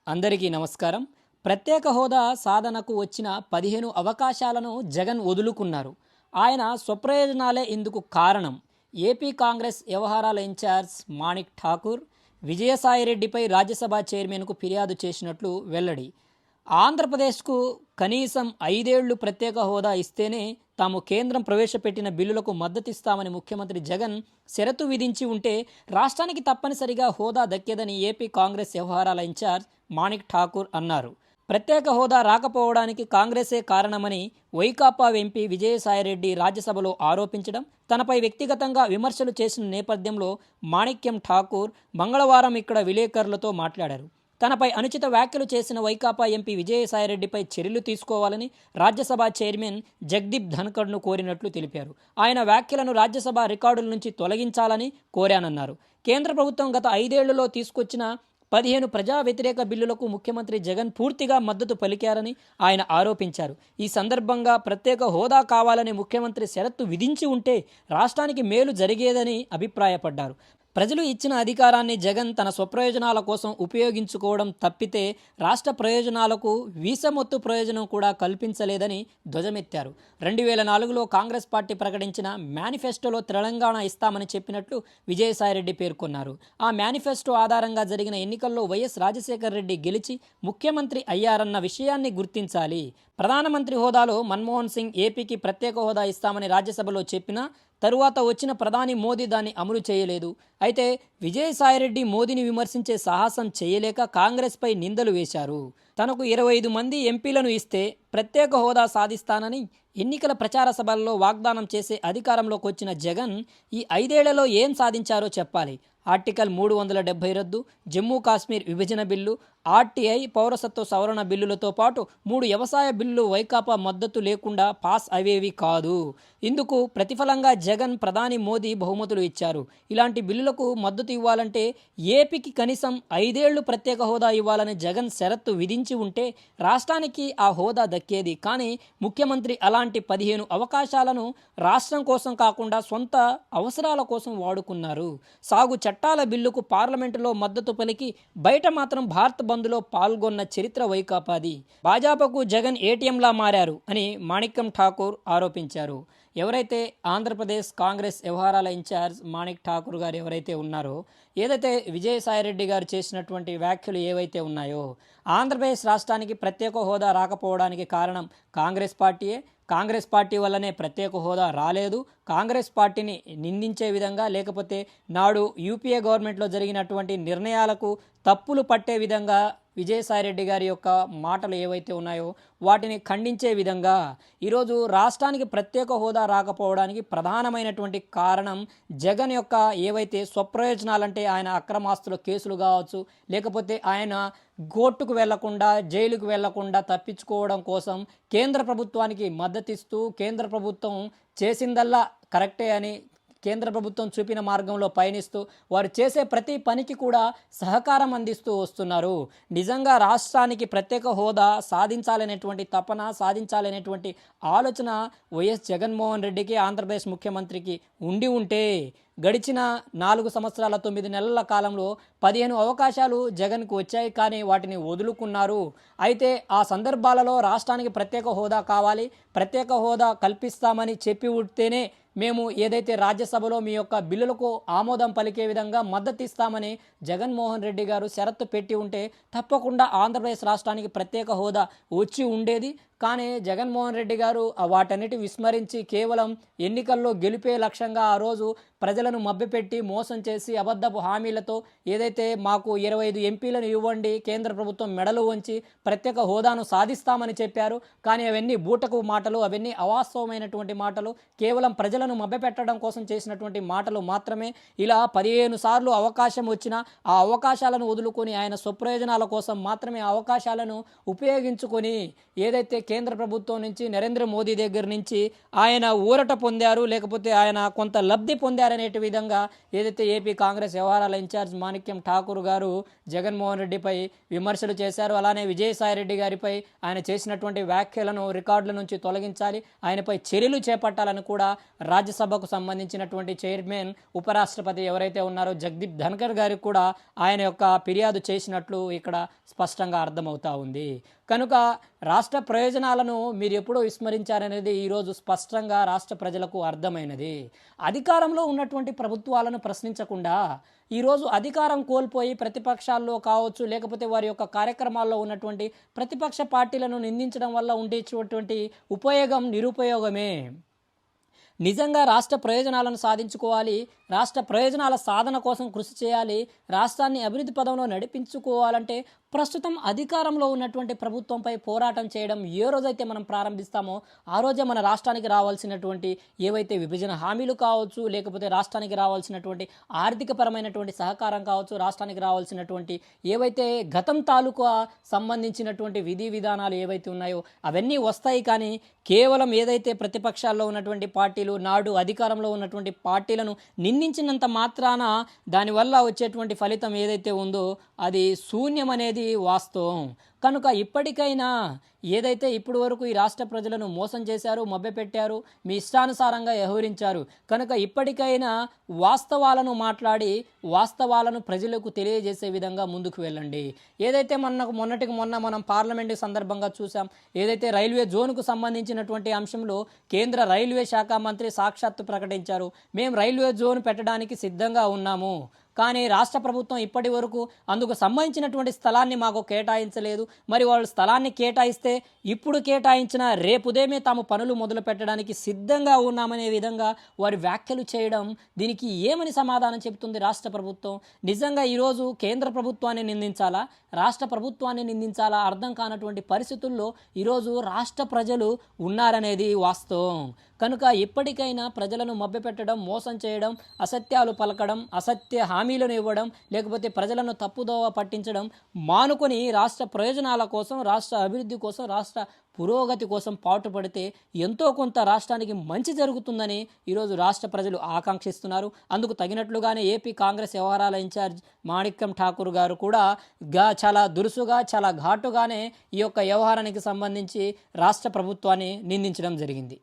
అందరికీ నమస్కారం. ప్రత్యేక హోదా సాధనకు వచ్చిన 15 అవకాశాలను జగన్ వదులుకున్నారు. ఆయన స్వప్రయోజనాలే ఇందుకు కారణం. ఏపీ కాంగ్రెస్ వ్యవహారాల ఇన్ఛార్జ్ మాణిక్ ఠాకూర్ విజయసాయిరెడ్డిపై రాజ్యసభ చైర్మన్కు ఫిర్యాదు చేసినట్లు వెల్లడి. ఆంధ్రప్రదేశ్కు కనీసం 5 ఏళ్లు ప్రత్యేక హోదా ఇస్తేనే తాము కేంద్రం ప్రవేశపెట్టిన బిల్లులకు మద్దతిస్తామని ముఖ్యమంత్రి జగన్ షరతు విధించి ఉంటే రాష్ట్రానికి తప్పనిసరిగా హోదా దక్కేదని ఏపీ కాంగ్రెస్ వ్యవహారాల ఇన్ఛార్జ్ మాణిక్ ఠాకూర్ అన్నారు. ప్రత్యేక హోదా రాకపోవడానికి కాంగ్రెసే కారణమని వైకాపా ఎంపీ విజయసాయిరెడ్డి రాజ్యసభలో ఆరోపించడం, తనపై వ్యక్తిగతంగా విమర్శలు చేసిన నేపథ్యంలో మాణిక్యం ఠాకూర్ మంగళవారం ఇక్కడ విలేకరులతో మాట్లాడారు. తనపై అనుచిత వ్యాఖ్యలు చేసిన వైకాపా ఎంపీ విజయసాయిరెడ్డిపై చర్యలు తీసుకోవాలని రాజ్యసభ చైర్మన్ జగదీప్ ధన్కర్ను కోరినట్లు తెలిపారు. ఆయన వ్యాఖ్యలను రాజ్యసభ రికార్డుల నుంచి తొలగించాలని కోరానన్నారు. కేంద్ర ప్రభుత్వం గత 5 ఏళ్లలో తీసుకొచ్చిన 15 ప్రజా వ్యతిరేక బిల్లులకు ముఖ్యమంత్రి జగన్ పూర్తిగా మద్దతు పలికారని ఆయన ఆరోపించారు. ఈ సందర్భంగా ప్రత్యేక హోదా కావాలని ముఖ్యమంత్రి షరతు విధించి ఉంటే రాష్ట్రానికి మేలు జరిగేదని అభిప్రాయపడ్డారు. ప్రజలు ఇచ్చిన అధికారాన్ని జగన్ తన స్వప్రయోజనాల కోసం ఉపయోగించుకోవడం తప్పితే రాష్ట్ర ప్రయోజనాలకు వీసమొత్తు ప్రయోజనం కూడా కల్పించలేదని ధ్వజమెత్తారు. 2004లో కాంగ్రెస్ పార్టీ ప్రకటించిన మేనిఫెస్టోలో తెలంగాణ ఇస్తామని చెప్పినట్లు విజయసాయిరెడ్డి పేర్కొన్నారు. ఆ మేనిఫెస్టో ఆధారంగా జరిగిన ఎన్నికల్లో వైఎస్ రాజశేఖర రెడ్డి గెలిచి ముఖ్యమంత్రి అయ్యారన్న విషయాన్ని గుర్తించాలి. ప్రధానమంత్రి హోదాలో మన్మోహన్ సింగ్ ఏపీకి ప్రత్యేక హోదా ఇస్తామని రాజ్యసభలో చెప్పినా తరువాత వచ్చిన ప్రధాని మోదీ దాన్ని అమలు చేయలేదు. అయితే విజయసాయిరెడ్డి మోదీని విమర్శించే సాహసం చేయలేక కాంగ్రెస్పై నిందలు వేశారు. తనకు 25 మంది ఎంపీలను ఇస్తే ప్రత్యేక హోదా సాధిస్తానని ఎన్నికల ప్రచార సభల్లో వాగ్దానం చేసే అధికారంలోకి వచ్చిన జగన్ ఈ 5 ఏళ్లలో ఏం సాధించారో చెప్పాలి. ఆర్టికల్ 370 రద్దు, జమ్మూ కాశ్మీర్ విభజన బిల్లు, ఆర్టీఐ పౌరసత్వ సవరణ బిల్లులతో పాటు 3 వ్యవసాయ బిల్లులు వైకాపా మద్దతు లేకుండా పాస్ అయ్యేవి కాదు. ఇందుకు ప్రతిఫలంగా జగన్ ప్రధాని మోదీ బహుమతులు ఇచ్చారు. ఇలాంటి బిల్లులకు మద్దతు ఇవ్వాలంటే ఏపీకి కనీసం 5 ఏళ్లు ప్రత్యేక హోదా ఇవ్వాలని జగన్ షరతు విధించి ఉంటే రాష్ట్రానికి ఆ హోదా దక్కేది. కానీ ముఖ్యమంత్రి అలాంటి 15 అవకాశాలను రాష్ట్రం కోసం కాకుండా సొంత అవసరాల కోసం వాడుకున్నారు. సాగు చట్టాల బిల్లుకు పార్లమెంటులో మద్దతు పలికి బయట మాత్రం భారత్ బంద్లో పాల్గొన్న చరిత్ర వైకాపాది. భాజపాకు జగన్ ఏటీఎంలా మారారు అని మాణిక్యం ఠాకూర్ ఆరోపించారు. ఎవరైతే ఆంధ్రప్రదేశ్ కాంగ్రెస్ వ్యవహారాల ఇన్ఛార్జ్ మాణిక్ ఠాకూర్ గారు ఎవరైతే ఉన్నారో, ఏదైతే విజయసాయిరెడ్డి గారు చేసినటువంటి వ్యాఖ్యలు ఏవైతే ఉన్నాయో, ఆంధ్రప్రదేశ్ రాష్ట్రానికి ప్రత్యేక హోదా రాకపోవడానికి కారణం కాంగ్రెస్ పార్టీయే. కాంగ్రెస్ పార్టీ వల్లనే ప్రత్యేక హోదా రాలేదు. కాంగ్రెస్ పార్టీని నిందించే విధంగా, లేకపోతే నాడు యూపీఏ గవర్నమెంట్లో జరిగినటువంటి నిర్ణయాలకు తప్పులు పట్టే విధంగా విజయసాయిరెడ్డి గారి యొక్క మాటలు ఏవైతే ఉన్నాయో వాటిని ఖండించే విధంగా ఈరోజు రాష్ట్రానికి ప్రత్యేక హోదా రాకపోవడానికి ప్రధానమైనటువంటి కారణం జగన్ యొక్క ఏవైతే స్వప్రయోజనాలంటే ఆయన అక్రమాస్తుల కేసులు కావచ్చు, లేకపోతే ఆయన కోర్టుకు వెళ్లకుండా జైలుకు వెళ్లకుండా తప్పించుకోవడం కోసం కేంద్ర ప్రభుత్వానికి మద్దతిస్తూ కేంద్ర ప్రభుత్వం చేసిందల్లా కరెక్టే అని కేంద్ర ప్రభుత్వం చూపిన మార్గంలో పయనిస్తూ వారు చేసే ప్రతి పనికి కూడా సహకారం అందిస్తూ వస్తున్నారు. నిజంగా రాష్ట్రానికి ప్రత్యేక హోదా సాధించాలనేటువంటి తపన, సాధించాలనేటువంటి ఆలోచన వైఎస్ జగన్మోహన్ రెడ్డికి, ఆంధ్రప్రదేశ్ ముఖ్యమంత్రికి ఉండి ఉంటే గడిచిన 4 సంవత్సరాల 9 నెలల కాలంలో 15 అవకాశాలు జగన్కు వచ్చాయి, కానీ వాటిని వదులుకున్నారు. అయితే ఆ సందర్భాలలో రాష్ట్రానికి ప్రత్యేక హోదా కావాలి, ప్రత్యేక హోదా కల్పిస్తామని చెప్పి ఉంటేనే మేము ఏదైతే రాజ్యసభలో మీ యొక్క బిల్లులకు ఆమోదం పలికే విధంగా మద్దతు ఇస్తామని జగన్మోహన్ రెడ్డి గారు షరతు పెట్టి ఉంటే తప్పకుండా ఆంధ్రప్రదేశ్ రాష్ట్రానికి ప్రత్యేక హోదా వచ్చి ఉండేది. కానీ జగన్మోహన్ రెడ్డి గారు వాటన్నిటి విస్మరించి కేవలం ఎన్నికల్లో గెలిపే లక్ష్యంగా ఆ రోజు ప్రజలను మభ్యపెట్టి మోసం చేసి అబద్ధపు హామీలతో ఏదైతే మాకు 25 ఎంపీలను ఇవ్వండి, కేంద్ర ప్రభుత్వం మెడలు వంచి ప్రత్యేక హోదాను సాధిస్తామని చెప్పారు. కానీ అవన్నీ బూటకు మాటలు, అవన్నీ అవాస్తవమైనటువంటి మాటలు, కేవలం ప్రజలను మభ్యపెట్టడం కోసం చేసినటువంటి మాటలు మాత్రమే. ఇలా 15 సార్లు అవకాశం వచ్చినా ఆ అవకాశాలను వదులుకొని ఆయన స్వప్రయోజనాల కోసం మాత్రమే ఆ అవకాశాలను ఉపయోగించుకొని ఏదైతే కేంద్ర ప్రభుత్వం నుంచి, నరేంద్ర మోదీ దగ్గర నుంచి ఆయన ఊరట పొందారు, లేకపోతే ఆయన కొంత లబ్ధి పొందారనేటి విధంగా ఏదైతే ఏపీ కాంగ్రెస్ వ్యవహారాల ఇన్ఛార్జ్ మాణిక్యం ఠాకూర్ గారు జగన్మోహన్ రెడ్డిపై విమర్శలు చేశారు. అలానే విజయసాయి రెడ్డి గారిపై ఆయన చేసినటువంటి వ్యాఖ్యలను రికార్డుల నుంచి తొలగించాలి, ఆయనపై చర్యలు చేపట్టాలని కూడా రాజ్యసభకు సంబంధించినటువంటి చైర్మన్ ఉపరాష్ట్రపతి ఎవరైతే ఉన్నారో జగదీప్ ధన్కర్ గారికి కూడా ఆయన యొక్క ఫిర్యాదు చేసినట్లు ఇక్కడ స్పష్టంగా అర్థమవుతా ఉంది. కనుక రాష్ట్ర ప్రయోజనాలను మీరు ఎప్పుడో విస్మరించారనేది ఈరోజు స్పష్టంగా రాష్ట్ర ప్రజలకు అర్థమైనది. అధికారంలో ఉన్నటువంటి ప్రభుత్వాలను ప్రశ్నించకుండా ఈరోజు అధికారం కోల్పోయి ప్రతిపక్షాల్లో కావచ్చు, లేకపోతే వారి యొక్క కార్యక్రమాల్లో ఉన్నటువంటి ప్రతిపక్ష పార్టీలను నిందించడం వల్ల ఉండేటువంటి ఉపయోగం నిరుపయోగమే. నిజంగా రాష్ట్ర ప్రయోజనాలను సాధించుకోవాలి, రాష్ట్ర ప్రయోజనాల సాధన కోసం కృషి చేయాలి, రాష్ట్రాన్ని అభివృద్ధి పదంలో నడిపించుకోవాలంటే ప్రస్తుతం అధికారంలో ఉన్నటువంటి ప్రభుత్వంపై పోరాటం చేయడం ఏ రోజైతే మనం ప్రారంభిస్తామో ఆ రోజే మన రాష్ట్రానికి రావాల్సినటువంటి ఏవైతే విభజన హామీలు కావచ్చు, లేకపోతే రాష్ట్రానికి రావాల్సినటువంటి ఆర్థికపరమైనటువంటి సహకారం కావచ్చు, రాష్ట్రానికి రావాల్సినటువంటి ఏవైతే గతం తాలూకా సంబంధించినటువంటి విధి విధానాలు ఏవైతే ఉన్నాయో అవన్నీ వస్తాయి. కానీ కేవలం ఏదైతే ప్రతిపక్షాల్లో ఉన్నటువంటి పార్టీలు నాడు అధికారంలో ఉన్నటువంటి పార్టీలను నిందించినంత మాత్రాన దానివల్ల వచ్చేటువంటి ఫలితం ఏదైతే ఉందో అది శూన్యం అనేది వాస్తవం. కనుక ఇప్పటికైనా ఏదైతే ఇప్పటి వరకు ఈ రాష్ట్ర ప్రజలను మోసం చేశారు, మభ్యపెట్టారు, మీ ఇష్టానుసారంగా వ్యవహరించారు, కనుక ఇప్పటికైనా వాస్తవాలను మాట్లాడి వాస్తవాలను ప్రజలకు తెలియజేసే విధంగా ముందుకు వెళ్ళండి. ఏదైతే మొన్నటికి మొన్న మనం పార్లమెంటు సందర్భంగా చూసాం, ఏదైతే రైల్వే జోన్కు సంబంధించినటువంటి అంశంలో కేంద్ర రైల్వే శాఖ మంత్రి సాక్షాత్తు ప్రకటించారు, మేము రైల్వే జోన్ పెట్టడానికి సిద్ధంగా ఉన్నాము, కానీ రాష్ట్ర ప్రభుత్వం ఇప్పటి వరకు అందుకు సంబంధించినటువంటి స్థలాన్ని మాకు కేటాయించలేదు. మరి వాళ్ళు స్థలాన్ని కేటాయిస్తే ఇప్పుడు కేటాయించిన రేపు ఉదయమే తాము పనులు మొదలు పెట్టడానికి సిద్ధంగా ఉన్నామనే విధంగా వారి వ్యాఖ్యలు చేయడం, దీనికి ఏమని సమాధానం చెబుతుంది రాష్ట్ర ప్రభుత్వం? నిజంగా ఈరోజు కేంద్ర ప్రభుత్వాన్ని నిందించాలా, రాష్ట్ర ప్రభుత్వాన్ని నిందించాలా అర్థం కానటువంటి పరిస్థితుల్లో ఈరోజు రాష్ట్ర ప్రజలు ఉన్నారనేది వాస్తవం. కనుక ఇప్పటికైనా ప్రజలను మభ్యపెట్టడం, మోసం చేయడం, అసత్యాలు పలకడం, అసత్య హామీలను ఇవ్వడం, లేకపోతే ప్రజలను తప్పుదోవ పట్టించడం మానుకొని రాష్ట్ర ప్రయోజనాల కోసం, రాష్ట్ర అభివృద్ధి కోసం, రాష్ట్ర పురోగతి కోసం పాటుపడితే ఎంతో కొంత రాష్ట్రానికి మంచి జరుగుతుందని ఈరోజు రాష్ట్ర ప్రజలు ఆకాంక్షిస్తున్నారు. అందుకు తగినట్లుగానే ఏపీ కాంగ్రెస్ వ్యవహారాల ఇన్ఛార్జ్ మాణిక్యం ఠాకూర్ గారు కూడా చాలా దురుసుగా, చాలా ఘాటుగానే ఈ యొక్క వ్యవహారానికి సంబంధించి రాష్ట్ర ప్రభుత్వాన్ని నిందించడం జరిగింది.